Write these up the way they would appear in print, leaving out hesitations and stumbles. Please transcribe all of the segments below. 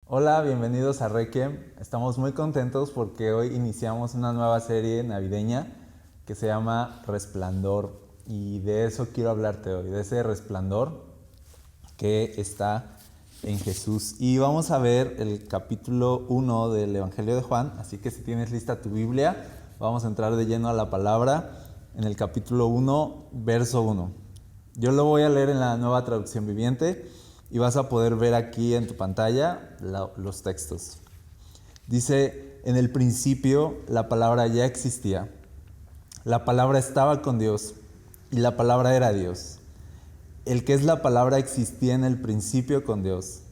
Hola, bienvenidos a Requiem. Estamos muy contentos porque hoy iniciamos una nueva serie navideña que se llama Resplandor. Y de eso quiero hablarte hoy, de ese resplandor que está en Jesús. Y vamos a ver el capítulo 1 del Evangelio de Juan, así que si tienes lista tu Biblia, vamos a entrar de lleno a la palabra en el capítulo 1, verso 1. Yo lo voy a leer en la Nueva Traducción Viviente y vas a poder ver aquí en tu pantalla los textos. Dice, en el principio la palabra ya existía. La palabra estaba con Dios y la palabra era Dios. El que es la palabra existía en el principio con Dios.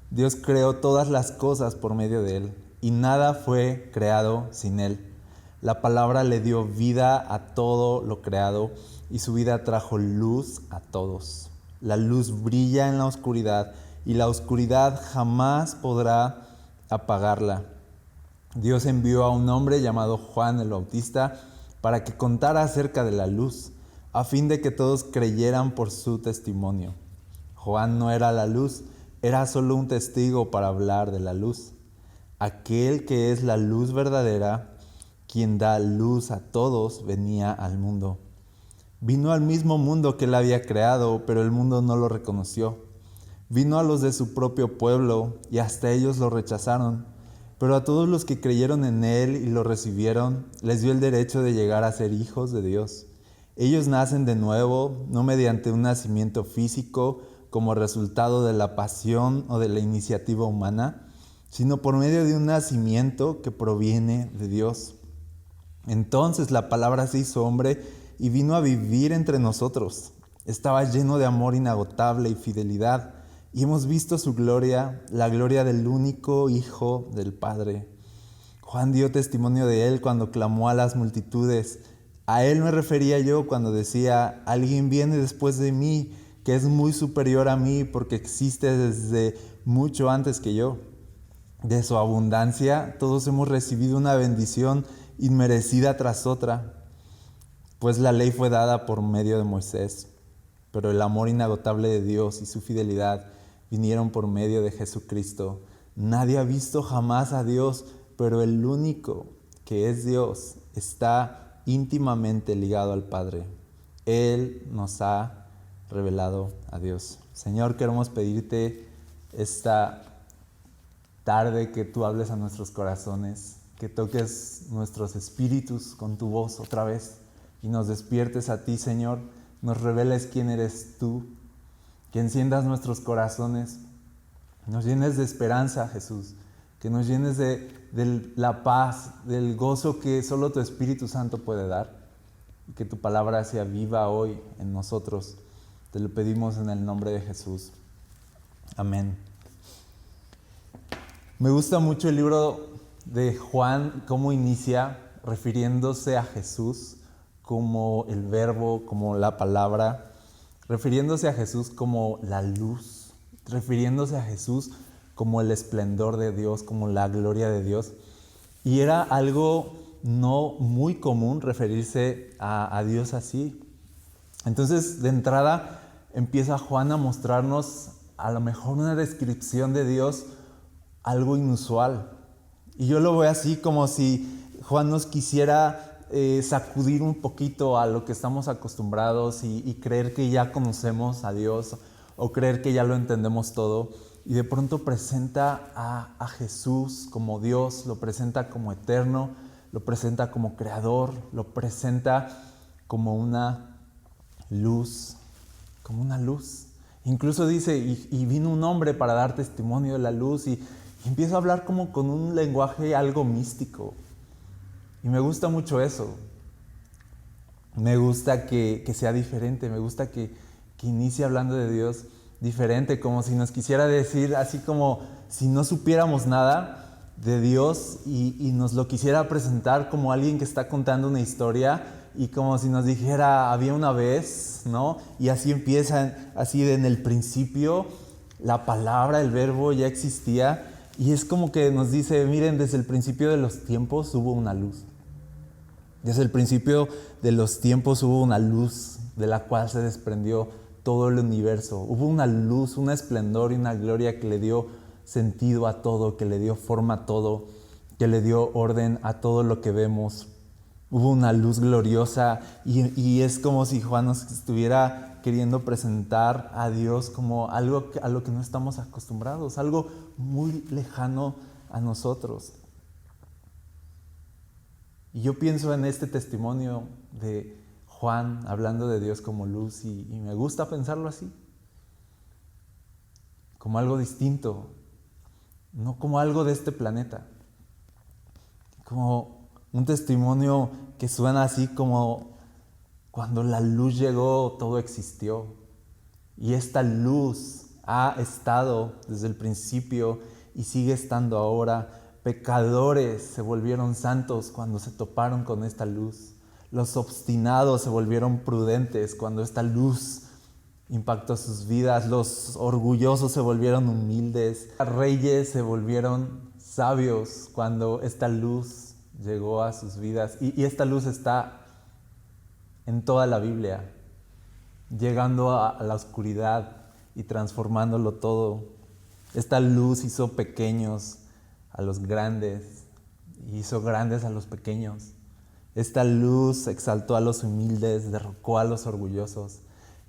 Dios creó todas las cosas por medio de Él y nada fue creado sin Él. La palabra le dio vida a todo lo creado y su vida trajo luz a todos. La luz brilla en la oscuridad y la oscuridad jamás podrá apagarla. Dios envió a un hombre llamado Juan el Bautista para que contara acerca de la luz, a fin de que todos creyeran por su testimonio. Juan no era la luz, era solo un testigo para hablar de la luz. Aquel que es la luz verdadera, quien da luz a todos, venía al mundo. Vino al mismo mundo que él había creado, pero el mundo no lo reconoció. Vino a los de su propio pueblo y hasta ellos lo rechazaron. Pero a todos los que creyeron en él y lo recibieron, les dio el derecho de llegar a ser hijos de Dios. Ellos nacen de nuevo, no mediante un nacimiento físico como resultado de la pasión o de la iniciativa humana, sino por medio de un nacimiento que proviene de Dios. Entonces la palabra se hizo hombre y vino a vivir entre nosotros. Estaba lleno de amor inagotable y fidelidad, y hemos visto su gloria, la gloria del único Hijo del Padre. Juan dio testimonio de él cuando clamó a las multitudes. A él me refería yo cuando decía, alguien viene después de mí, que es muy superior a mí porque existe desde mucho antes que yo. De su abundancia todos hemos recibido una bendición inmerecida tras otra, pues la ley fue dada por medio de Moisés, pero el amor inagotable de Dios y su fidelidad vinieron por medio de Jesucristo. Nadie ha visto jamás a Dios, pero el único que es Dios está íntimamente ligado al Padre. Él nos ha revelado a Dios. Señor, queremos pedirte esta tarde que tú hables a nuestros corazones, que toques nuestros espíritus con tu voz otra vez y nos despiertes a ti, Señor, nos reveles quién eres tú, que enciendas nuestros corazones, nos llenes de esperanza, Jesús, que nos llenes de la paz, del gozo que solo tu Espíritu Santo puede dar, y que tu palabra sea viva hoy en nosotros. Te lo pedimos en el nombre de Jesús. Amén. Me gusta mucho el libro de Juan, cómo inicia refiriéndose a Jesús como el verbo, como la palabra, refiriéndose a Jesús como la luz, refiriéndose a Jesús como el esplendor de Dios, como la gloria de Dios. Y era algo no muy común referirse a Dios así. Entonces, de entrada, empieza Juan a mostrarnos a lo mejor una descripción de Dios algo inusual. Y yo lo veo así como si Juan nos quisiera sacudir un poquito a lo que estamos acostumbrados y creer que ya conocemos a Dios o creer que ya lo entendemos todo. Y de pronto presenta a Jesús como Dios, lo presenta como eterno, lo presenta como creador, lo presenta como una luz, como una luz. Incluso dice, y vino un hombre para dar testimonio de la luz y empieza a hablar como con un lenguaje algo místico. Y me gusta mucho eso. Me gusta que sea diferente, me gusta que inicie hablando de Dios diferente, como si nos quisiera decir, así como si no supiéramos nada de Dios y nos lo quisiera presentar como alguien que está contando una historia y como si nos dijera, había una vez, ¿no? Y así empiezan, así en el principio, la palabra, el verbo ya existía y es como que nos dice, miren, desde el principio de los tiempos hubo una luz. Desde el principio de los tiempos hubo una luz de la cual se desprendió todo el universo. Hubo una luz, un esplendor y una gloria que le dio sentido a todo, que le dio forma a todo, que le dio orden a todo lo que vemos. Hubo una luz gloriosa y es como si Juan nos estuviera queriendo presentar a Dios como algo a lo que no estamos acostumbrados, algo muy lejano a nosotros. Y yo pienso en este testimonio de Juan hablando de Dios como luz y me gusta pensarlo así, como algo distinto, no como algo de este planeta, como un testimonio que suena así como cuando la luz llegó, todo existió. Y esta luz ha estado desde el principio y sigue estando ahora. Pecadores se volvieron santos cuando se toparon con esta luz. Los obstinados se volvieron prudentes cuando esta luz impactó sus vidas. Los orgullosos se volvieron humildes. Los reyes se volvieron sabios cuando esta luz llegó a sus vidas. Y esta luz está en toda la Biblia, llegando a la oscuridad y transformándolo todo. Esta luz hizo pequeños a los grandes y hizo grandes a los pequeños. Esta luz exaltó a los humildes, derrocó a los orgullosos.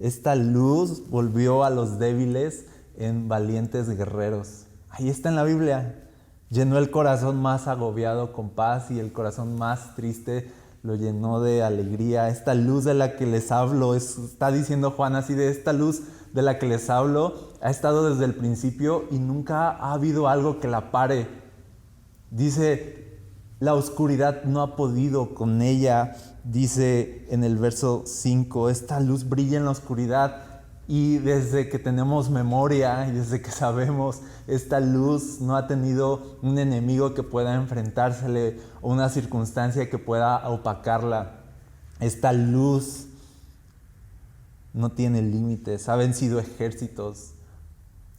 Esta luz volvió a los débiles en valientes guerreros. Ahí está en la Biblia. Llenó el corazón más agobiado con paz y el corazón más triste lo llenó de alegría. Esta luz de la que les hablo, está diciendo Juan así, de esta luz de la que les hablo, ha estado desde el principio y nunca ha habido algo que la pare. Dice, la oscuridad no ha podido con ella. Dice en el verso 5, esta luz brilla en la oscuridad. Y desde que tenemos memoria y desde que sabemos, esta luz no ha tenido un enemigo que pueda enfrentársele o una circunstancia que pueda opacarla. Esta luz no tiene límites, ha vencido ejércitos,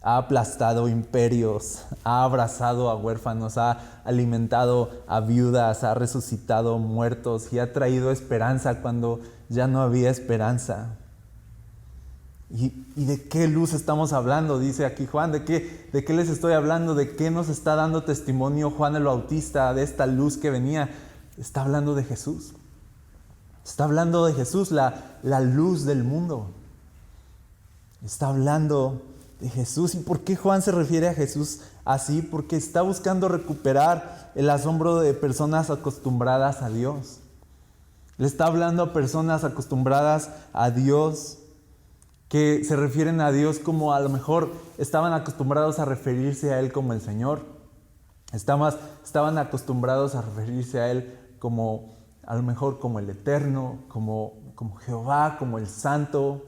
ha aplastado imperios, ha abrazado a huérfanos, ha alimentado a viudas, ha resucitado muertos y ha traído esperanza cuando ya no había esperanza. ¿Y de qué luz estamos hablando? Dice aquí Juan, ¿de qué les estoy hablando? ¿De qué nos está dando testimonio Juan el Bautista de esta luz que venía? Está hablando de Jesús. Está hablando de Jesús, la luz del mundo. Está hablando de Jesús. ¿Y por qué Juan se refiere a Jesús así? Porque está buscando recuperar el asombro de personas acostumbradas a Dios. Le está hablando a personas acostumbradas a Dios, que se refieren a Dios como a lo mejor estaban acostumbrados a referirse a Él como el Señor. Estaban acostumbrados a referirse a Él como, a lo mejor como el Eterno, como Jehová, como el Santo.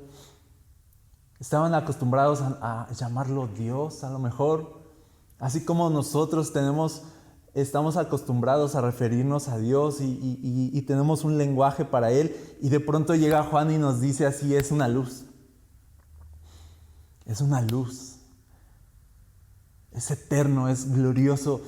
Estaban acostumbrados a llamarlo Dios, a lo mejor. Así como nosotros estamos acostumbrados a referirnos a Dios y tenemos un lenguaje para Él. Y de pronto llega Juan y nos dice así, es una luz. Es una luz, es eterno, es glorioso,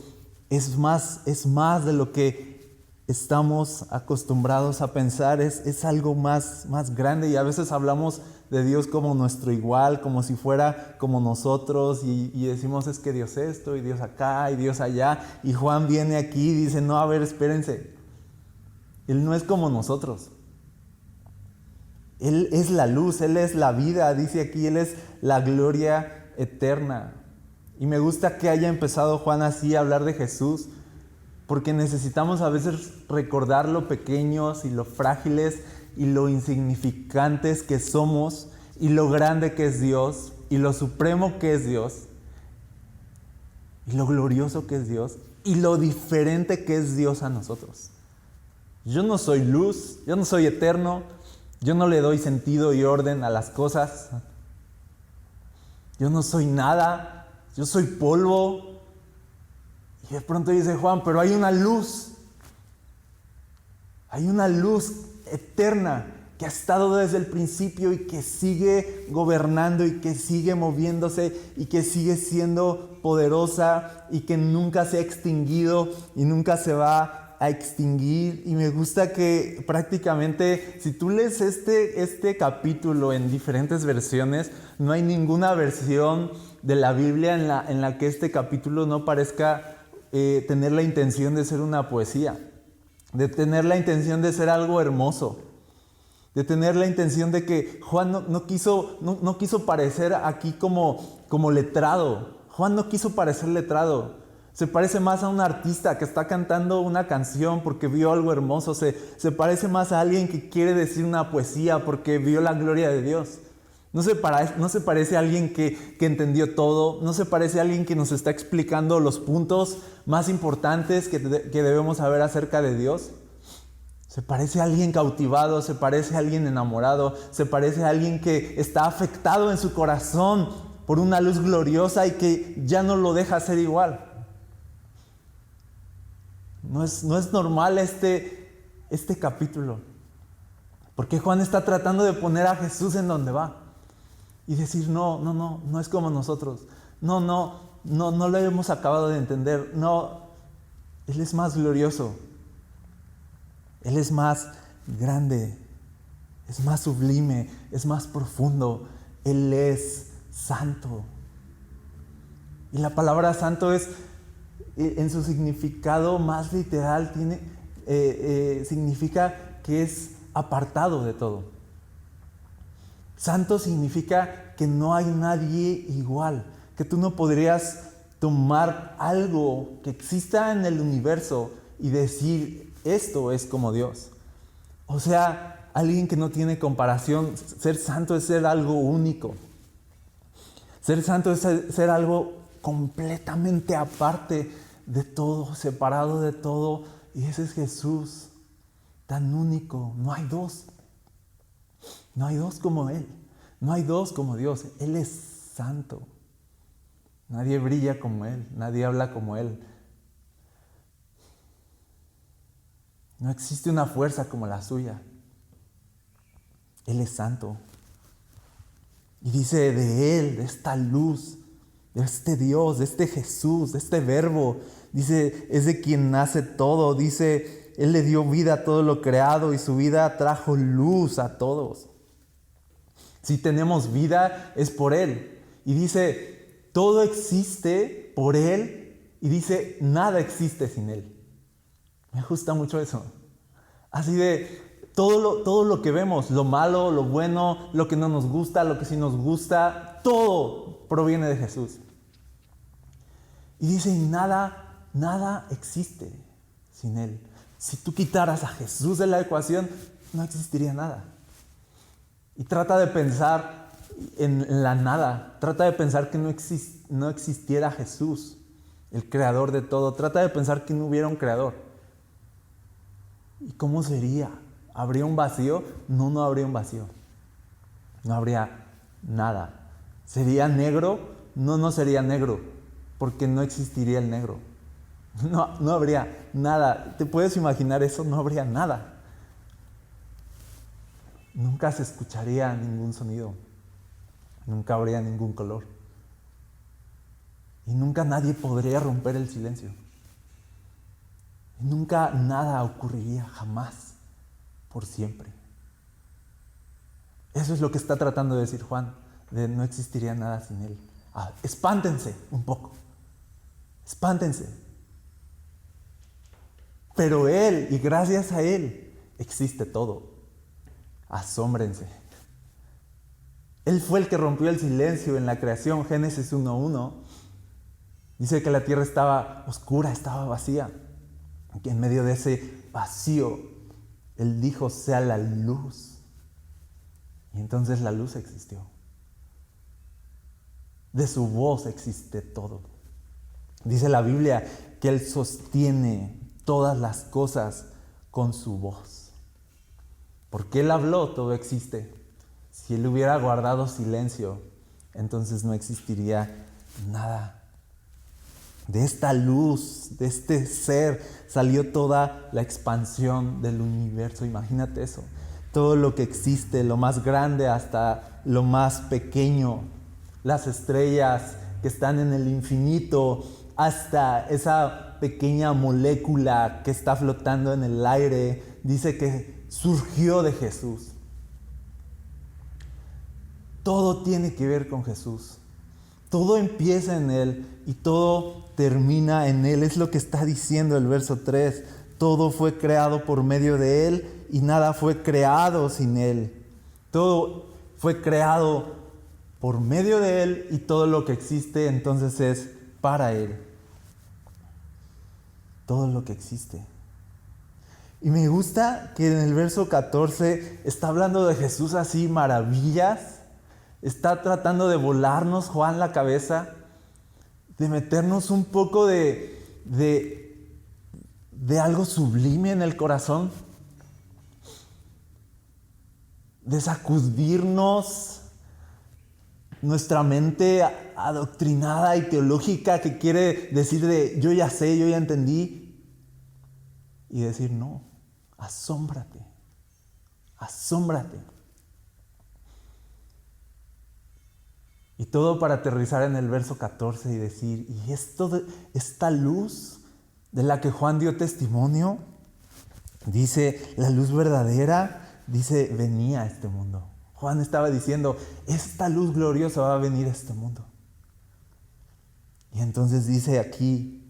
es más de lo que estamos acostumbrados a pensar, es algo más grande. Y a veces hablamos de Dios como nuestro igual, como si fuera como nosotros y decimos es que Dios esto y Dios acá y Dios allá. Y Juan viene aquí y dice, no, a ver, espérense, Él no es como nosotros. Él es la luz, Él es la vida, dice aquí, Él es la gloria eterna. Y me gusta que haya empezado Juan así a hablar de Jesús, porque necesitamos a veces recordar lo pequeños y lo frágiles y lo insignificantes que somos y lo grande que es Dios y lo supremo que es Dios y lo glorioso que es Dios y lo diferente que es Dios a nosotros. Yo no soy luz, yo no soy eterno, yo no le doy sentido y orden a las cosas. Yo no soy nada, yo soy polvo. Y de pronto dice Juan, pero hay una luz. Hay una luz eterna que ha estado desde el principio y que sigue gobernando y que sigue moviéndose y que sigue siendo poderosa y que nunca se ha extinguido y nunca se va a extinguir. Y me gusta que prácticamente si tú lees este capítulo en diferentes versiones, No hay ninguna versión de la Biblia en la que este capítulo no parezca tener la intención de ser una poesía, de tener la intención de ser algo hermoso, de tener la intención de que Juan no quiso parecer aquí como letrado. Juan no quiso parecer letrado. Se parece más a un artista que está cantando una canción porque vio algo hermoso. Se parece más a alguien que quiere decir una poesía porque vio la gloria de Dios. No se parece a alguien que entendió todo. No se parece a alguien que nos está explicando los puntos más importantes que debemos saber acerca de Dios. Se parece a alguien cautivado, se parece a alguien enamorado, se parece a alguien que está afectado en su corazón por una luz gloriosa y que ya no lo deja ser igual. No es normal este capítulo, porque Juan está tratando de poner a Jesús en donde va y decir, no es como nosotros, no lo hemos acabado de entender, no, Él es más glorioso, Él es más grande, es más sublime, es más profundo, Él es santo. Y la palabra santo es, en su significado más literal, significa que es apartado de todo. Santo significa que no hay nadie igual, que tú no podrías tomar algo que exista en el universo y decir, esto es como Dios. O sea, alguien que no tiene comparación. Ser santo es ser algo único. Ser santo es ser algo completamente aparte de todo, separado de todo. Y ese es Jesús, tan único. No hay dos. No hay dos como Él. No hay dos como Dios. Él es santo. Nadie brilla como Él. Nadie habla como Él. No existe una fuerza como la suya. Él es santo. Y dice de Él, de esta luz, de este Dios, de este Jesús, de este Verbo. Dice, es de quien nace todo. Dice, Él le dio vida a todo lo creado y su vida trajo luz a todos. Si tenemos vida es por Él. Y dice, todo existe por Él. Y dice, nada existe sin Él. Me gusta mucho eso. Así de todo lo que vemos, lo malo, lo bueno, lo que no nos gusta, lo que sí nos gusta, todo proviene de Jesús. Y dice, nada existe sin Él. Si tú quitaras a Jesús de la ecuación, no existiría nada. Y trata de pensar en la nada. Trata de pensar que no existiera Jesús, el creador de todo. Trata de pensar que no hubiera un creador. ¿Y cómo sería? ¿Habría un vacío? No habría un vacío. No habría nada. ¿Sería negro? No sería negro, porque no existiría el negro. No habría nada. ¿Te puedes imaginar eso? No habría nada. Nunca se escucharía ningún sonido. Nunca habría ningún color. Y nunca nadie podría romper el silencio. Nunca nada ocurriría, jamás, por siempre. Eso es lo que está tratando de decir Juan, de no existiría nada sin Él. Espántense un poco, espántense. Pero Él, y gracias a Él, existe todo. Asómbrense. Él fue el que rompió el silencio en la creación. Génesis 1:1 dice que la tierra estaba oscura, estaba vacía. Que en medio de ese vacío, Él dijo, sea la luz. Y entonces la luz existió. De su voz existe todo. Dice la Biblia que Él sostiene todas las cosas con su voz. Porque Él habló, todo existe. Si Él hubiera guardado silencio, entonces no existiría nada. De esta luz, de este ser, salió toda la expansión del universo. Imagínate eso. Todo lo que existe, lo más grande hasta lo más pequeño. Las estrellas que están en el infinito, hasta esa pequeña molécula que está flotando en el aire. Dice que surgió de Jesús. todo tiene que ver con Jesús. Todo empieza en Él y todo termina en Él. Es lo que está diciendo el verso 3. Todo fue creado por medio de Él y nada fue creado sin Él. Todo fue creado por medio de Él y todo lo que existe entonces es para Él. Todo lo que existe. Y me gusta que en el verso 14 está hablando de Jesús así, maravillas. Está tratando de volarnos Juan la cabeza, de meternos un poco de algo sublime en el corazón, de sacudirnos nuestra mente adoctrinada y teológica que quiere decir de yo ya sé, yo ya entendí, y decir no, asómbrate, asómbrate. Y todo para aterrizar en el verso 14 y decir, y esta luz de la que Juan dio testimonio, dice, la luz verdadera, dice, venía a este mundo. Juan estaba diciendo, esta luz gloriosa va a venir a este mundo. Y entonces dice aquí,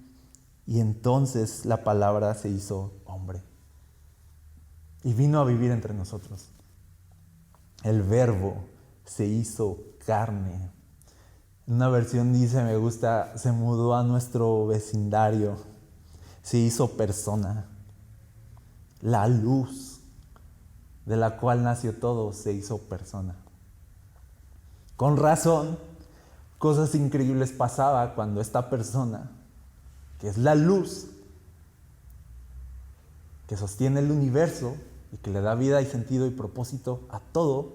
y entonces la palabra se hizo hombre. Y vino a vivir entre nosotros. El verbo se hizo carne. Una versión dice, me gusta, se mudó a nuestro vecindario, se hizo persona. La luz de la cual nació todo se hizo persona. Con razón, cosas increíbles pasaban cuando esta persona, que es la luz, que sostiene el universo y que le da vida y sentido y propósito a todo,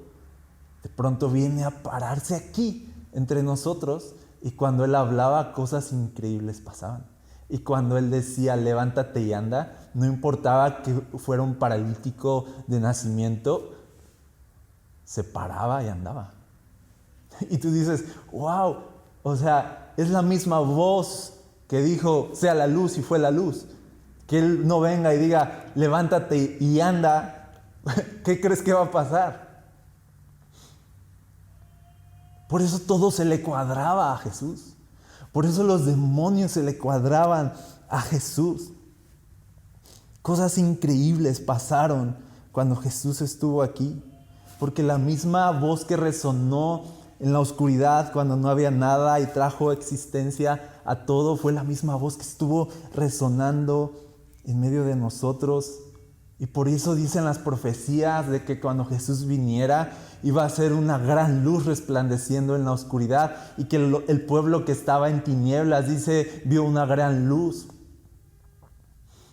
de pronto viene a pararse aquí entre nosotros, y cuando Él hablaba, cosas increíbles pasaban. Y cuando Él decía, levántate y anda, no importaba que fuera un paralítico de nacimiento, se paraba y andaba. Y tú dices, wow, o sea, es la misma voz que dijo, sea la luz y fue la luz. Que Él no venga y diga, levántate y anda, ¿qué crees que va a pasar? Por eso todo se le cuadraba a Jesús. Por eso los demonios se le cuadraban a Jesús. Cosas increíbles pasaron cuando Jesús estuvo aquí. Porque la misma voz que resonó en la oscuridad cuando no había nada y trajo existencia a todo, fue la misma voz que estuvo resonando en medio de nosotros. Y por eso dicen las profecías de que cuando Jesús viniera iba a ser una gran luz resplandeciendo en la oscuridad, y que el pueblo que estaba en tinieblas, dice, vio una gran luz.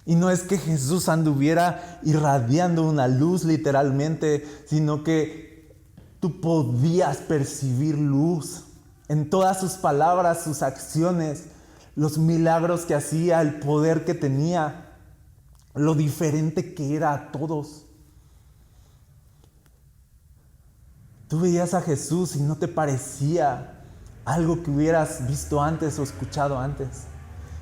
Y no es que Jesús anduviera irradiando una luz literalmente, sino que tú podías percibir luz en todas sus palabras, sus acciones, los milagros que hacía, el poder que tenía, lo diferente que era a todos. Tú veías a Jesús y no te parecía algo que hubieras visto antes o escuchado antes.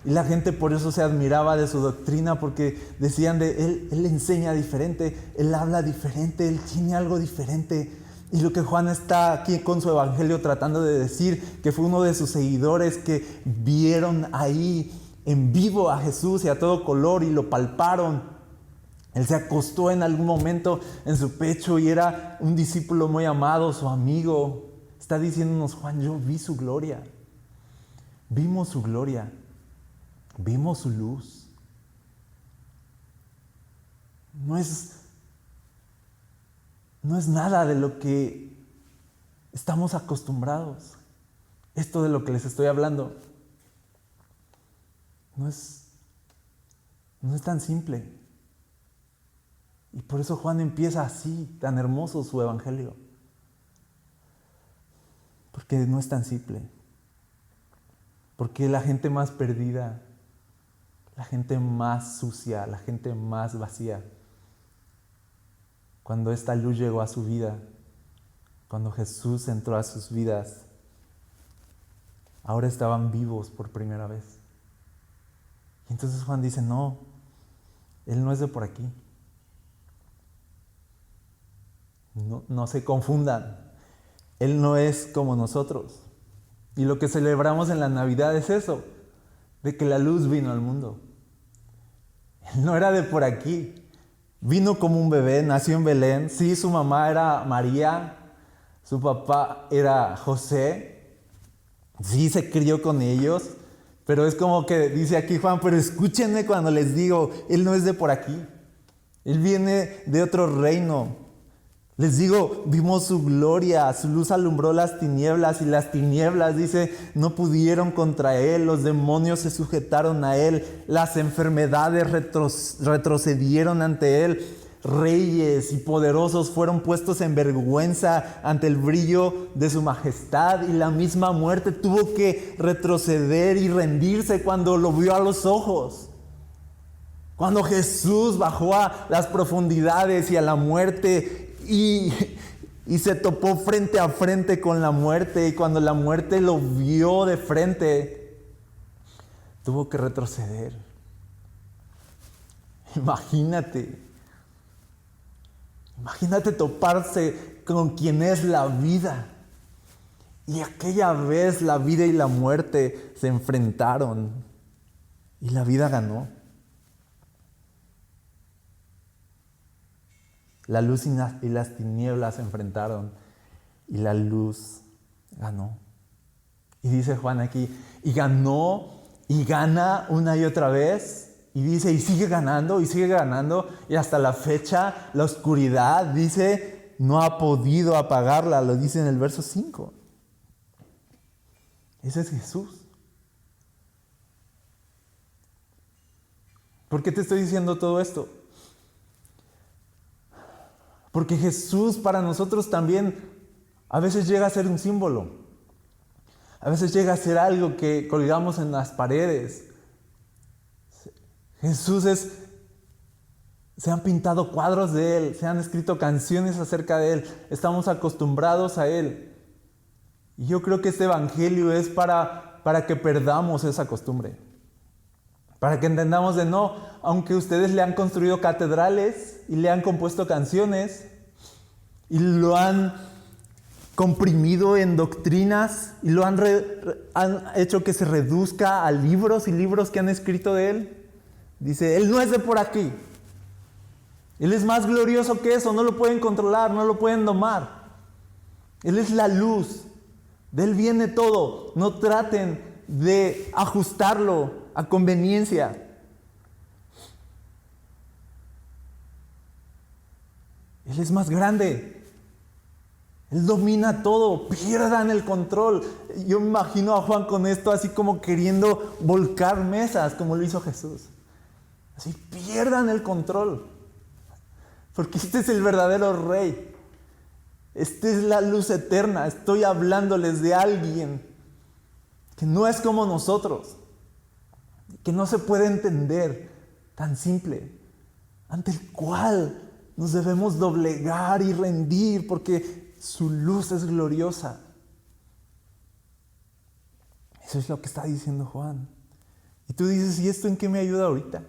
Y la gente por eso se admiraba de su doctrina, porque decían de él enseña diferente, Él habla diferente, Él tiene algo diferente. Y lo que Juan está aquí con su evangelio tratando de decir, que fue uno de sus seguidores que vieron ahí en vivo a Jesús y a todo color y lo palparon. Él se acostó en algún momento en su pecho y era un discípulo muy amado, su amigo. Está diciéndonos Juan, yo vi su gloria. Vimos su gloria. Vimos su luz. No es nada de lo que estamos acostumbrados. Esto de lo que les estoy hablando no es tan simple. Y por eso Juan empieza así, tan hermoso su evangelio. Porque no es tan simple. Porque la gente más perdida, la gente más sucia, la gente más vacía, cuando esta luz llegó a su vida, cuando Jesús entró a sus vidas, ahora estaban vivos por primera vez. Y entonces Juan dice, no, Él no es de por aquí. No se confundan. Él no es como nosotros. Y lo que celebramos en la Navidad es eso, de que la luz vino al mundo. Él no era de por aquí. Vino como un bebé, nació en Belén. Sí, su mamá era María, su papá era José. Sí, se crió con ellos. Pero es como que dice aquí Juan, pero escúchenme cuando les digo, Él no es de por aquí. Él viene de otro reino. Les digo, vimos su gloria, su luz alumbró las tinieblas y las tinieblas, dice, no pudieron contra Él, los demonios se sujetaron a Él, las enfermedades retrocedieron ante Él, reyes y poderosos fueron puestos en vergüenza ante el brillo de su majestad y la misma muerte tuvo que retroceder y rendirse cuando lo vio a los ojos. Cuando Jesús bajó a las profundidades y a la muerte y se topó frente a frente con la muerte, y cuando la muerte lo vio de frente, tuvo que retroceder. Imagínate toparse con quien es la vida. Y aquella vez la vida y la muerte se enfrentaron y la vida ganó. La luz y las tinieblas se enfrentaron y la luz ganó. Y dice Juan aquí, y ganó y gana una y otra vez. Y dice, y sigue ganando y hasta la fecha la oscuridad, dice, no ha podido apagarla, lo dice en el verso 5. Ese es Jesús. ¿Por qué te estoy diciendo todo esto? Porque Jesús para nosotros también a veces llega a ser un símbolo. A veces llega a ser algo que colgamos en las paredes. Jesús se han pintado cuadros de Él, se han escrito canciones acerca de Él. Estamos acostumbrados a Él. Y yo creo que este evangelio es para que perdamos esa costumbre. Para que entendamos de no, aunque ustedes le han construido catedrales y le han compuesto canciones y lo han comprimido en doctrinas y lo han hecho que se reduzca a libros y libros que han escrito de Él. Dice, Él no es de por aquí. Él es más glorioso que eso, no lo pueden controlar, no lo pueden domar. Él es la luz, de Él viene todo. No traten de ajustarlo a conveniencia. Él es más grande. Él domina todo. Pierdan el control. Yo me imagino a Juan con esto así como queriendo volcar mesas, como lo hizo Jesús. Así, pierdan el control. Porque este es el verdadero Rey. Esta es la luz eterna. Estoy hablándoles de alguien que no es como nosotros. Que no se puede entender, tan simple, ante el cual nos debemos doblegar y rendir porque su luz es gloriosa. Eso es lo que está diciendo Juan. Y tú dices, ¿y esto en qué me ayuda ahorita?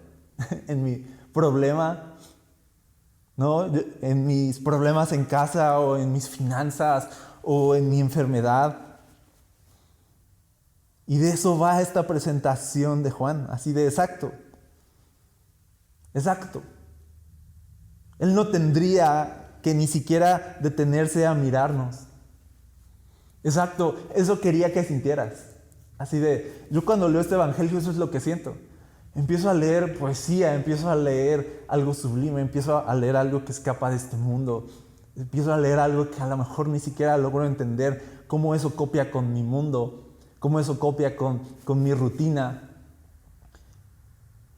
En mi problema, ¿no? En mis problemas en casa o en mis finanzas o en mi enfermedad. Y de eso va esta presentación de Juan, así de exacto. Exacto. Él no tendría que ni siquiera detenerse a mirarnos. Exacto, eso quería que sintieras. Así de, yo cuando leo este evangelio eso es lo que siento. Empiezo a leer poesía, empiezo a leer algo sublime, empiezo a leer algo que escapa de este mundo. Empiezo a leer algo que a lo mejor ni siquiera logro entender cómo eso copia con mi mundo. Cómo eso copia con mi rutina.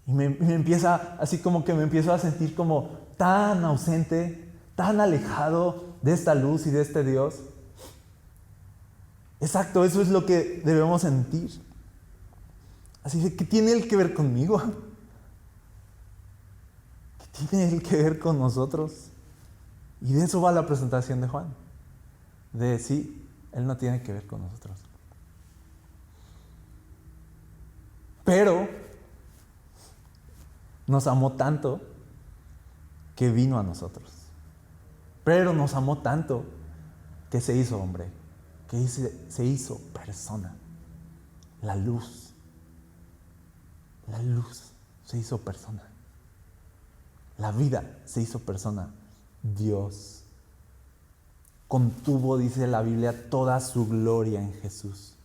Y me empieza, así como que me empiezo a sentir como tan ausente, tan alejado de esta luz y de este Dios. Exacto, eso es lo que debemos sentir. Así de, ¿qué tiene Él que ver conmigo? ¿Qué tiene Él que ver con nosotros? Y de eso va la presentación de Juan. De sí, Él no tiene que ver con nosotros. Pero nos amó tanto que vino a nosotros. Pero nos amó tanto que se hizo hombre. Porque dice, se hizo persona. La luz se hizo persona. La vida se hizo persona. Dios contuvo, dice la Biblia, toda su gloria en Jesús.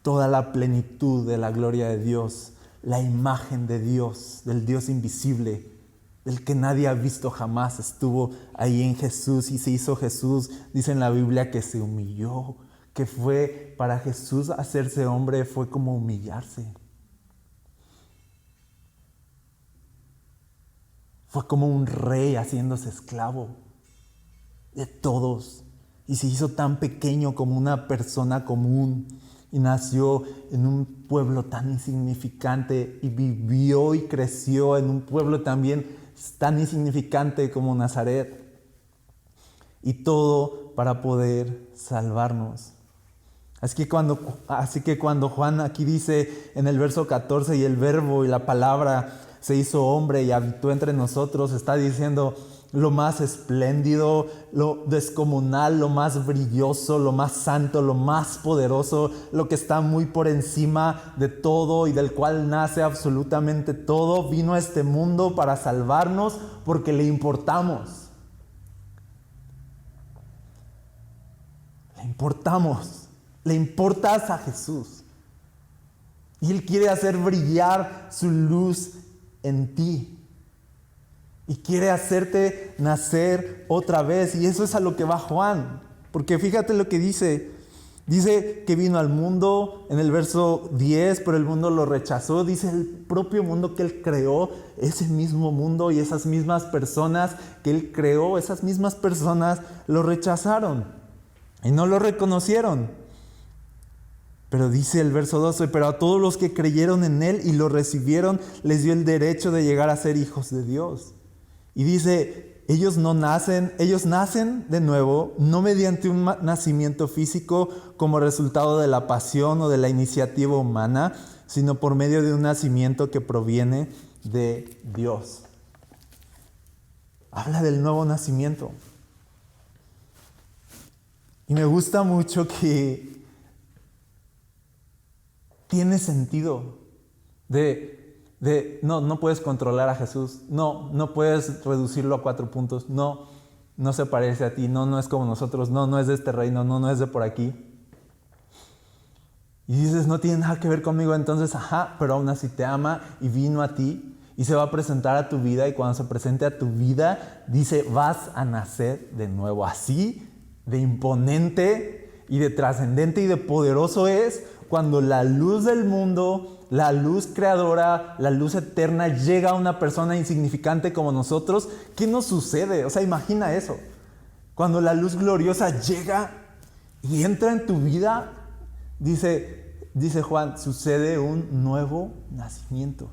Toda la plenitud de la gloria de Dios, la imagen de Dios, del Dios invisible, del que nadie ha visto jamás, estuvo ahí en Jesús y se hizo Jesús. Dice en la Biblia que se humilló, que fue para Jesús hacerse hombre, fue como humillarse. Fue como un rey haciéndose esclavo de todos. Y se hizo tan pequeño como una persona común. Y nació en un pueblo tan insignificante y vivió y creció en un pueblo también tan insignificante como Nazaret. Y todo para poder salvarnos. Así que cuando Juan aquí dice en el verso 14, y el verbo y la palabra se hizo hombre y habitó entre nosotros, está diciendo lo más espléndido, lo descomunal, lo más brilloso, lo más santo, lo más poderoso, lo que está muy por encima de todo y del cual nace absolutamente todo, vino a este mundo para salvarnos porque le importamos. Le importas a Jesús. Y Él quiere hacer brillar su luz en ti. Y quiere hacerte nacer otra vez. Y eso es a lo que va Juan. Porque fíjate lo que dice. Dice que vino al mundo en el verso 10, pero el mundo lo rechazó. Dice el propio mundo que Él creó, ese mismo mundo y esas mismas personas que Él creó, esas mismas personas lo rechazaron y no lo reconocieron. Pero dice el verso 12, pero a todos los que creyeron en Él y lo recibieron, les dio el derecho de llegar a ser hijos de Dios. Y dice, ellos nacen de nuevo, no mediante un nacimiento físico como resultado de la pasión o de la iniciativa humana, sino por medio de un nacimiento que proviene de Dios. Habla del nuevo nacimiento. Y me gusta mucho que tiene sentido no puedes controlar a Jesús, no puedes reducirlo a 4 puntos, no se parece a ti, no es como nosotros, no es de este reino, no es de por aquí. Y dices, no tiene nada que ver conmigo, entonces, pero aún así te ama y vino a ti y se va a presentar a tu vida, y cuando se presente a tu vida, dice, vas a nacer de nuevo. Así de imponente y de trascendente y de poderoso es cuando la luz del mundo, la luz creadora, la luz eterna llega a una persona insignificante como nosotros. ¿Qué nos sucede? O sea, imagina eso. Cuando la luz gloriosa llega y entra en tu vida, dice Juan, sucede un nuevo nacimiento.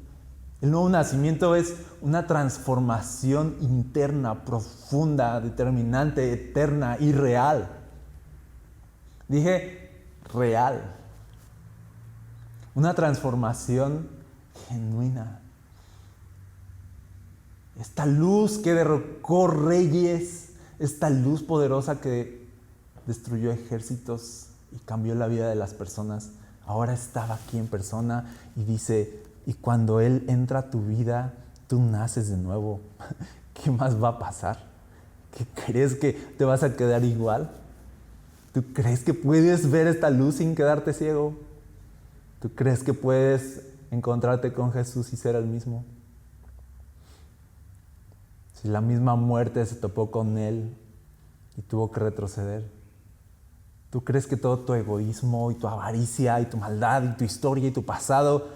El nuevo nacimiento es una transformación interna, profunda, determinante, eterna y real. Dije real. Una transformación genuina. Esta luz que derrocó reyes, esta luz poderosa que destruyó ejércitos y cambió la vida de las personas, ahora estaba aquí en persona y dice, y cuando Él entra a tu vida, tú naces de nuevo. ¿Qué más va a pasar? ¿Qué crees que te vas a quedar igual? ¿Tú crees que puedes ver esta luz sin quedarte ciego? ¿Tú crees que puedes encontrarte con Jesús y ser el mismo? Si la misma muerte se topó con Él y tuvo que retroceder, ¿tú crees que todo tu egoísmo y tu avaricia y tu maldad y tu historia y tu pasado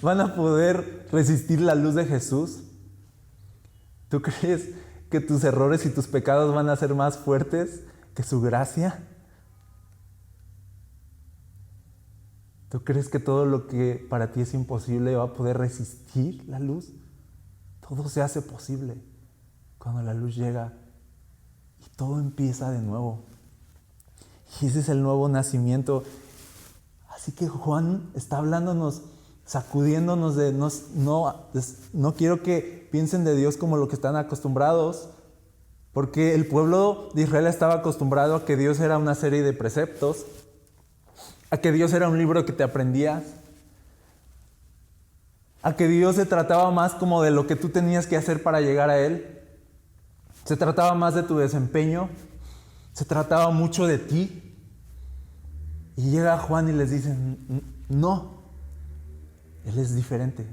van a poder resistir la luz de Jesús? ¿Tú crees que tus errores y tus pecados van a ser más fuertes que su gracia? ¿Tú crees que todo lo que para ti es imposible va a poder resistir la luz? Todo se hace posible cuando la luz llega y todo empieza de nuevo. Y ese es el nuevo nacimiento. Así que Juan está hablándonos, sacudiéndonos de no quiero que piensen de Dios como lo que están acostumbrados, Porque el pueblo de Israel estaba acostumbrado a que Dios era una serie de preceptos, a que Dios era un libro que te aprendías, a que Dios se trataba más como de lo que tú tenías que hacer para llegar a Él. Se trataba más de tu desempeño, se trataba mucho de ti. Y llega Juan y les dice, no, Él es diferente.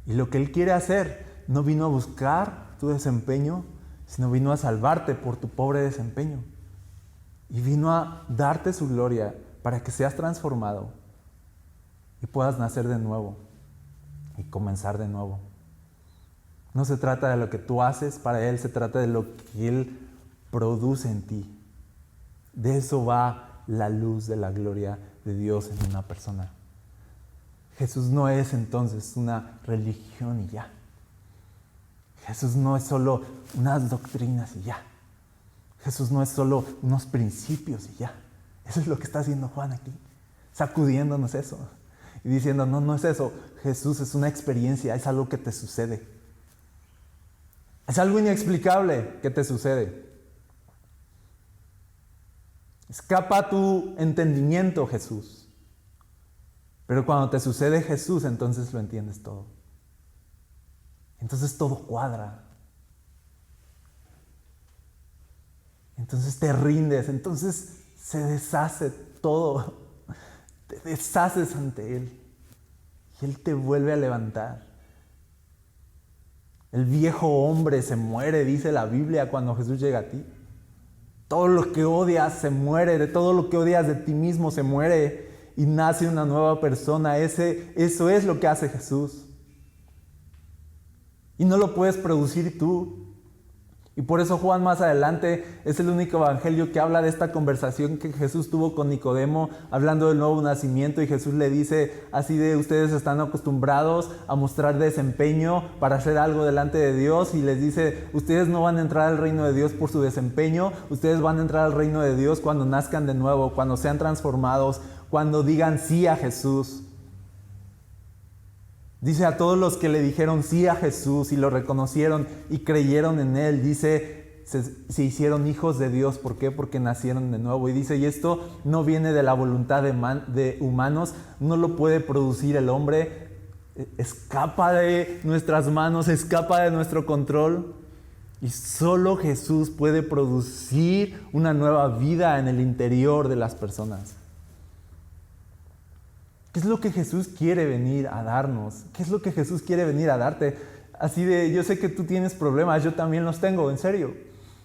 Y lo que Él quiere hacer, no vino a buscar tu desempeño, sino vino a salvarte por tu pobre desempeño. Y vino a darte su gloria para que seas transformado y puedas nacer de nuevo y comenzar de nuevo. No se trata de lo que tú haces para Él, se trata de lo que Él produce en ti. De eso va la luz de la gloria de Dios en una persona. Jesús no es entonces una religión y ya. Jesús no es solo unas doctrinas y ya. Jesús no es solo unos principios y ya. Eso es lo que está haciendo Juan aquí, sacudiéndonos eso y diciendo, no, no es eso. Jesús es una experiencia, es algo que te sucede. Es algo inexplicable que te sucede. Escapa tu entendimiento, Jesús. Pero cuando te sucede Jesús, entonces lo entiendes todo. Entonces todo cuadra. Entonces te rindes, entonces se deshace todo. Te deshaces ante Él. Y Él te vuelve a levantar. El viejo hombre se muere, dice la Biblia, cuando Jesús llega a ti. Todo lo que odias se muere, de todo lo que odias de ti mismo se muere y nace una nueva persona. Eso es lo que hace Jesús. Y no lo puedes producir tú. Y por eso Juan más adelante es el único evangelio que habla de esta conversación que Jesús tuvo con Nicodemo, hablando del nuevo nacimiento, y Jesús le dice así de: ustedes están acostumbrados a mostrar desempeño para hacer algo delante de Dios, y les dice: ustedes no van a entrar al reino de Dios por su desempeño, ustedes van a entrar al reino de Dios cuando nazcan de nuevo, cuando sean transformados, cuando digan sí a Jesús. Dice a todos los que le dijeron sí a Jesús y lo reconocieron y creyeron en Él, dice, se hicieron hijos de Dios. ¿Por qué? Porque nacieron de nuevo. Y dice, y esto no viene de la voluntad de humanos, no lo puede producir el hombre, escapa de nuestras manos, escapa de nuestro control. Y solo Jesús puede producir una nueva vida en el interior de las personas. ¿Qué es lo que Jesús quiere venir a darnos? ¿Qué es lo que Jesús quiere venir a darte? Así de, yo sé que tú tienes problemas, yo también los tengo, en serio.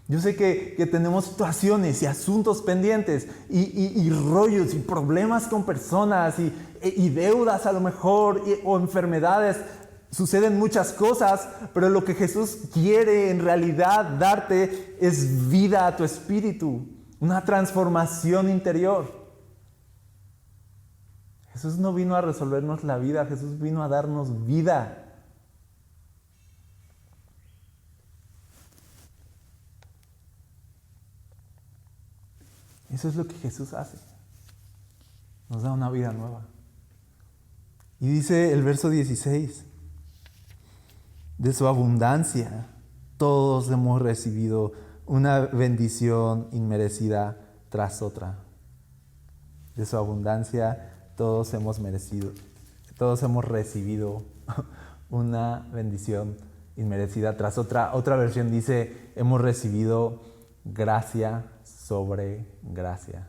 Yo sé que tenemos situaciones y asuntos pendientes y rollos y problemas con personas y deudas a lo mejor o enfermedades. Suceden muchas cosas, pero lo que Jesús quiere en realidad darte es vida a tu espíritu, una transformación interior. Jesús no vino a resolvernos la vida, Jesús vino a darnos vida. Eso es lo que Jesús hace. Nos da una vida nueva. Y dice el verso 16, de su abundancia todos hemos recibido una bendición inmerecida tras otra. De su abundancia todos hemos recibido una bendición inmerecida tras otra. Otra versión dice, hemos recibido gracia sobre gracia.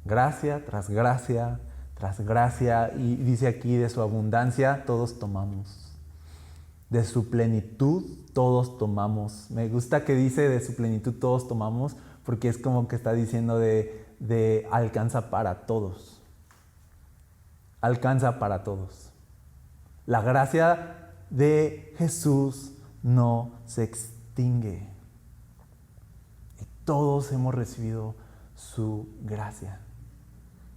Gracia tras gracia tras gracia. Y dice aquí, de su abundancia todos tomamos. De su plenitud todos tomamos. Me gusta que dice de su plenitud todos tomamos, porque es como que está diciendo de alcanza para todos. Alcanza para todos. La gracia de Jesús no se extingue. Y todos hemos recibido su gracia.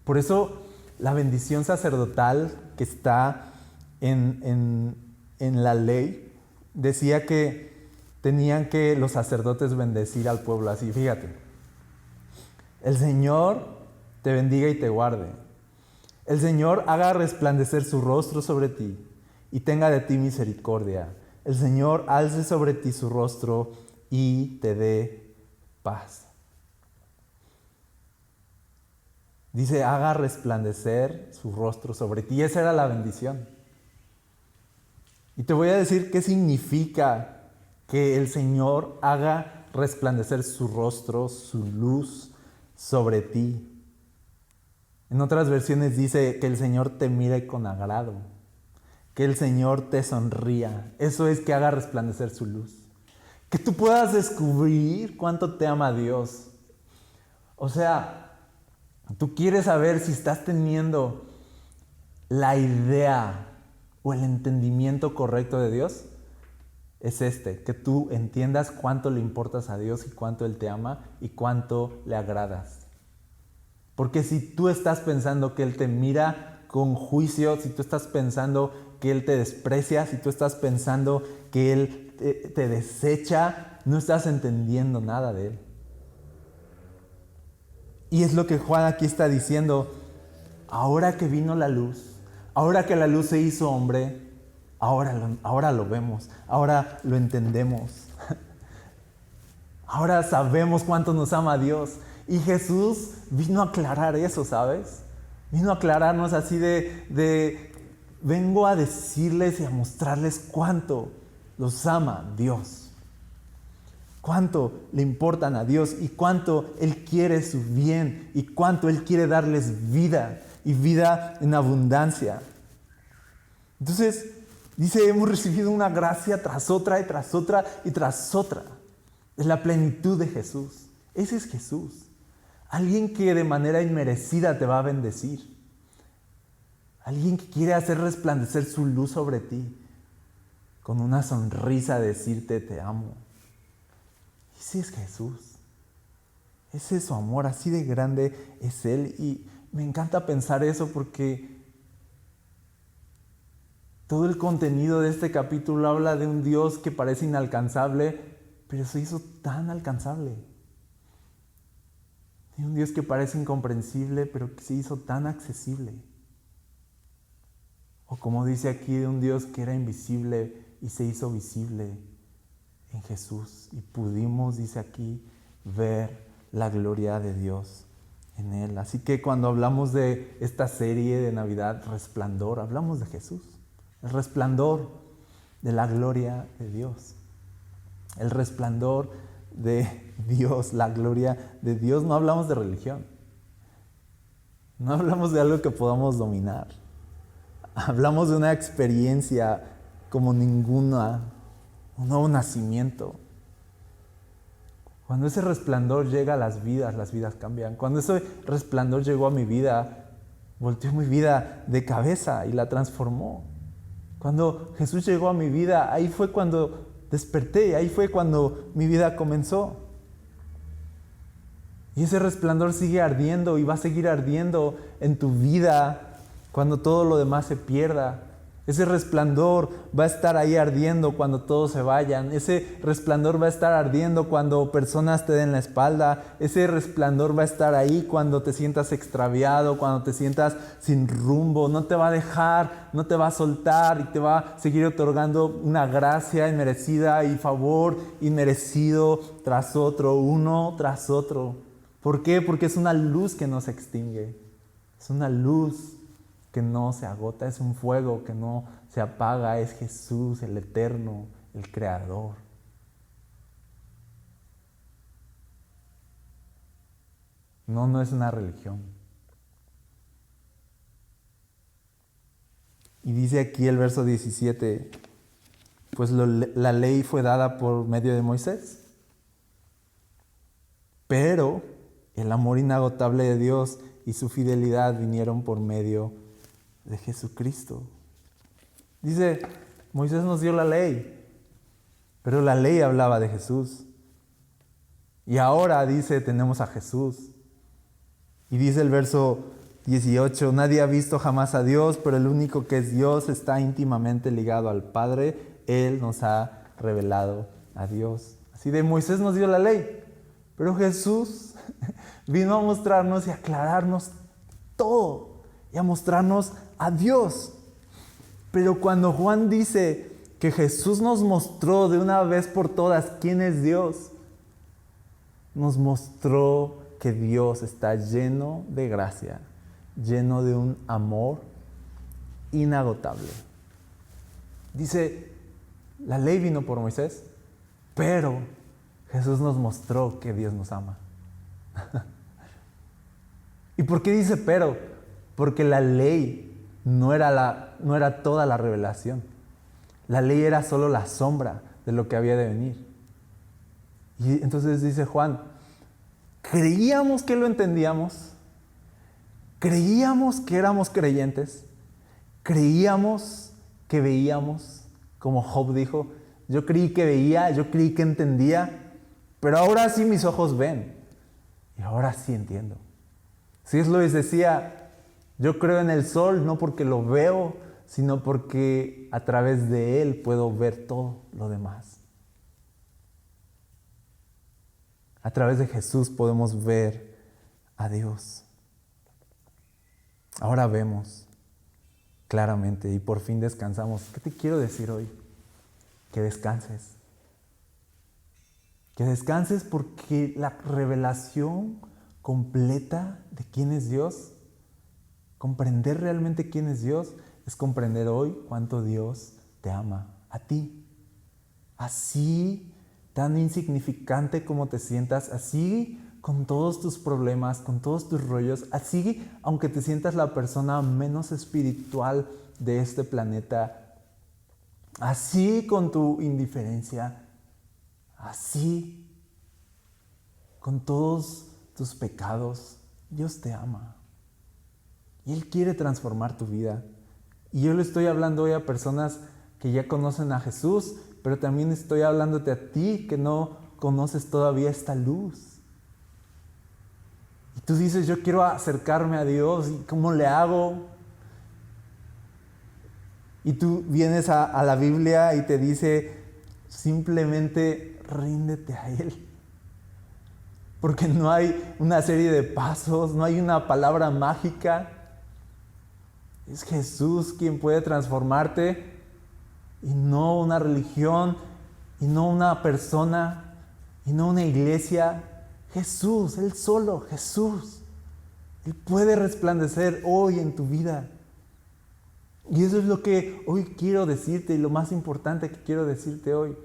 Por eso la bendición sacerdotal que está en la ley decía que tenían que los sacerdotes bendecir al pueblo así. Fíjate, el Señor te bendiga y te guarde. El Señor haga resplandecer su rostro sobre ti y tenga de ti misericordia. El Señor alce sobre ti su rostro y te dé paz. Dice, haga resplandecer su rostro sobre ti. Esa era la bendición. Y te voy a decir qué significa que el Señor haga resplandecer su rostro, su luz sobre ti. En otras versiones dice que el Señor te mire con agrado, que el Señor te sonría. Eso es que haga resplandecer su luz. Que tú puedas descubrir cuánto te ama Dios. O sea, tú quieres saber si estás teniendo la idea o el entendimiento correcto de Dios. Es que tú entiendas cuánto le importas a Dios y cuánto Él te ama y cuánto le agradas. Porque si tú estás pensando que Él te mira con juicio, si tú estás pensando que Él te desprecia, si tú estás pensando que Él te desecha, no estás entendiendo nada de Él. Y es lo que Juan aquí está diciendo. Ahora que vino la luz, ahora que la luz se hizo hombre, ahora lo vemos, ahora lo entendemos. Ahora sabemos cuánto nos ama Dios. Y Jesús vino a aclarar eso, ¿sabes? Vino a aclararnos así de vengo a decirles y a mostrarles cuánto los ama Dios. Cuánto le importan a Dios y cuánto Él quiere su bien y cuánto Él quiere darles vida y vida en abundancia. Entonces, dice, hemos recibido una gracia tras otra y tras otra y tras otra. Es la plenitud de Jesús. Ese es Jesús. Alguien que de manera inmerecida te va a bendecir. Alguien que quiere hacer resplandecer su luz sobre ti. Con una sonrisa decirte te amo. Ese es Jesús. Ese es su amor. Así de grande es Él. Y me encanta pensar eso porque todo el contenido de este capítulo habla de un Dios que parece inalcanzable, pero se hizo tan alcanzable. De un Dios que parece incomprensible, pero que se hizo tan accesible. O como dice aquí, de un Dios que era invisible y se hizo visible en Jesús. Y pudimos, dice aquí, ver la gloria de Dios en Él. Así que cuando hablamos de esta serie de Navidad, Resplandor, hablamos de Jesús. El resplandor de la gloria de Dios. El resplandor de Dios, la gloria de Dios. No hablamos de religión. No hablamos de algo que podamos dominar. Hablamos de una experiencia como ninguna, un nuevo nacimiento. Cuando ese resplandor llega a las vidas cambian. Cuando ese resplandor llegó a mi vida, volteó mi vida de cabeza y la transformó. Cuando Jesús llegó a mi vida, ahí fue cuando desperté, ahí fue cuando mi vida comenzó. Y ese resplandor sigue ardiendo y va a seguir ardiendo en tu vida cuando todo lo demás se pierda. Ese resplandor va a estar ahí ardiendo cuando todos se vayan. Ese resplandor va a estar ardiendo cuando personas te den la espalda. Ese resplandor va a estar ahí cuando te sientas extraviado, cuando te sientas sin rumbo. No te va a dejar, no te va a soltar y te va a seguir otorgando una gracia inmerecida y favor inmerecido tras otro, uno tras otro. ¿Por qué? Porque es una luz que no se extingue. Es una luz que no se agota, es un fuego que no se apaga, es Jesús, el eterno, el creador. No es una religión. Y dice aquí el verso 17, pues la ley fue dada por medio de Moisés, pero el amor inagotable de Dios y su fidelidad vinieron por medio de Jesucristo. Dice, Moisés nos dio la ley, pero la ley hablaba de Jesús. Y ahora dice, tenemos a Jesús. Y dice el verso 18, nadie ha visto jamás a Dios, pero el único que es Dios está íntimamente ligado al Padre. Él nos ha revelado a Dios. Así de Moisés nos dio la ley, pero Jesús vino a mostrarnos y aclararnos todo y a mostrarnos a Dios. Pero cuando Juan dice que Jesús nos mostró de una vez por todas quién es Dios. Nos mostró que Dios está lleno de gracia, lleno de un amor inagotable. Dice, la ley vino por Moisés, pero Jesús nos mostró que Dios nos ama. ¿Y por qué dice pero? Porque la ley no era toda la revelación. La ley era solo la sombra de lo que había de venir. Y entonces dice Juan, creíamos que lo entendíamos, creíamos que éramos creyentes, creíamos que veíamos, como Job dijo, yo creí que veía, yo creí que entendía, pero ahora sí mis ojos ven y ahora sí entiendo. C.S. Lewis decía, yo creo en el sol no porque lo veo, sino porque a través de él puedo ver todo lo demás. A través de Jesús podemos ver a Dios. Ahora vemos claramente y por fin descansamos. ¿Qué te quiero decir hoy? Que descanses. Que descanses porque la revelación completa de quién es Dios, comprender realmente quién es Dios, es comprender hoy cuánto Dios te ama a ti. Así tan insignificante como te sientas, así con todos tus problemas, con todos tus rollos, así aunque te sientas la persona menos espiritual de este planeta, así con tu indiferencia, así con todos tus pecados, Dios te ama. Y Él quiere transformar tu vida. Y yo le estoy hablando hoy a personas que ya conocen a Jesús, pero también estoy hablándote a ti que no conoces todavía esta luz. Y tú dices, yo quiero acercarme a Dios, ¿y cómo le hago? Y tú vienes a la Biblia y te dice, simplemente ríndete a Él. Porque no hay una serie de pasos, no hay una palabra mágica. Es Jesús quien puede transformarte y no una religión, y no una persona, y no una iglesia. Jesús, Él solo, Jesús. Él puede resplandecer hoy en tu vida. Y eso es lo que hoy quiero decirte, y lo más importante que quiero decirte hoy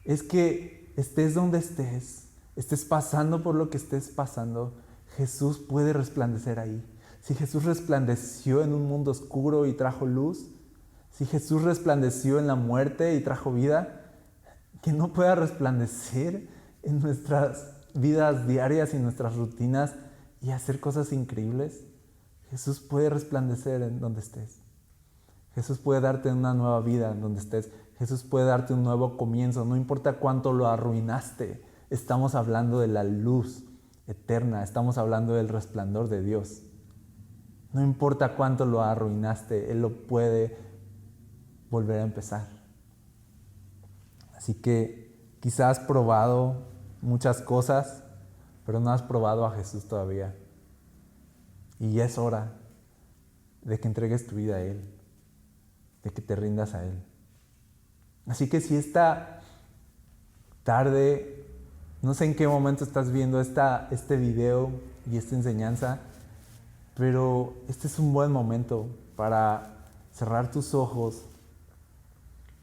es que estés donde estés pasando por lo que estés pasando, Jesús puede resplandecer ahí. Si Jesús resplandeció en un mundo oscuro y trajo luz, si Jesús resplandeció en la muerte y trajo vida, que no pueda resplandecer en nuestras vidas diarias y nuestras rutinas y hacer cosas increíbles. Jesús puede resplandecer en donde estés. Jesús puede darte una nueva vida en donde estés. Jesús puede darte un nuevo comienzo. No importa cuánto lo arruinaste. Estamos hablando de la luz eterna. Estamos hablando del resplandor de Dios. No importa cuánto lo arruinaste. Él lo puede volver a empezar. Así que quizás has probado muchas cosas, pero no has probado a Jesús todavía. Y ya es hora de que entregues tu vida a Él, de que te rindas a Él. Así que si esta tarde, no sé en qué momento estás viendo este video y esta enseñanza, pero este es un buen momento para cerrar tus ojos,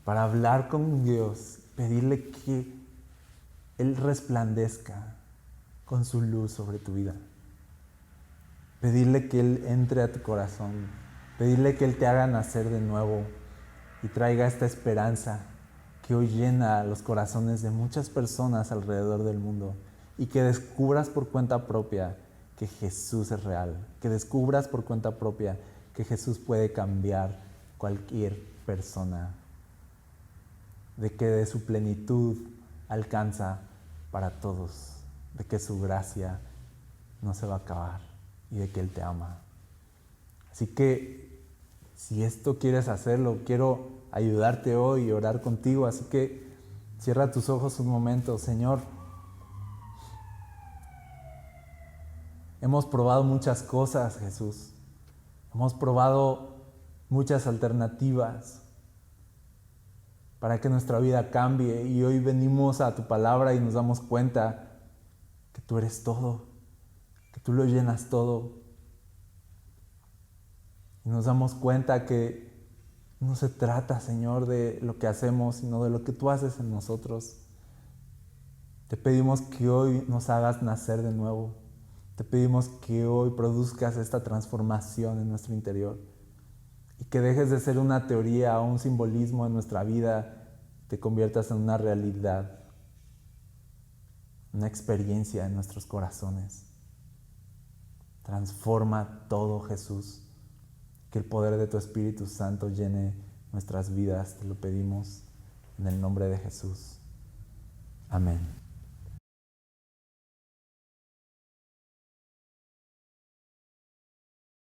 para hablar con Dios, pedirle que Él resplandezca con su luz sobre tu vida. Pedirle que Él entre a tu corazón, pedirle que Él te haga nacer de nuevo y traiga esta esperanza que hoy llena los corazones de muchas personas alrededor del mundo, y que descubras por cuenta propia que Jesús es real, que descubras por cuenta propia que Jesús puede cambiar cualquier persona, de que de su plenitud alcanza para todos, de que su gracia no se va a acabar y de que Él te ama. Así que si esto quieres hacerlo, quiero ayudarte hoy y orar contigo. Así que cierra tus ojos un momento. Señor, hemos probado muchas cosas, Jesús. Hemos probado muchas alternativas. para que nuestra vida cambie. Y hoy venimos a tu palabra y nos damos cuenta que tú eres todo, que tú lo llenas todo. Y nos damos cuenta que no se trata, Señor, de lo que hacemos, sino de lo que tú haces en nosotros. Te pedimos que hoy nos hagas nacer de nuevo. Te pedimos que hoy produzcas esta transformación en nuestro interior y que dejes de ser una teoría o un simbolismo en nuestra vida, te conviertas en una realidad, una experiencia en nuestros corazones. Transforma todo, Jesús. Que el poder de tu Espíritu Santo llene nuestras vidas. Te lo pedimos en el nombre de Jesús. Amén.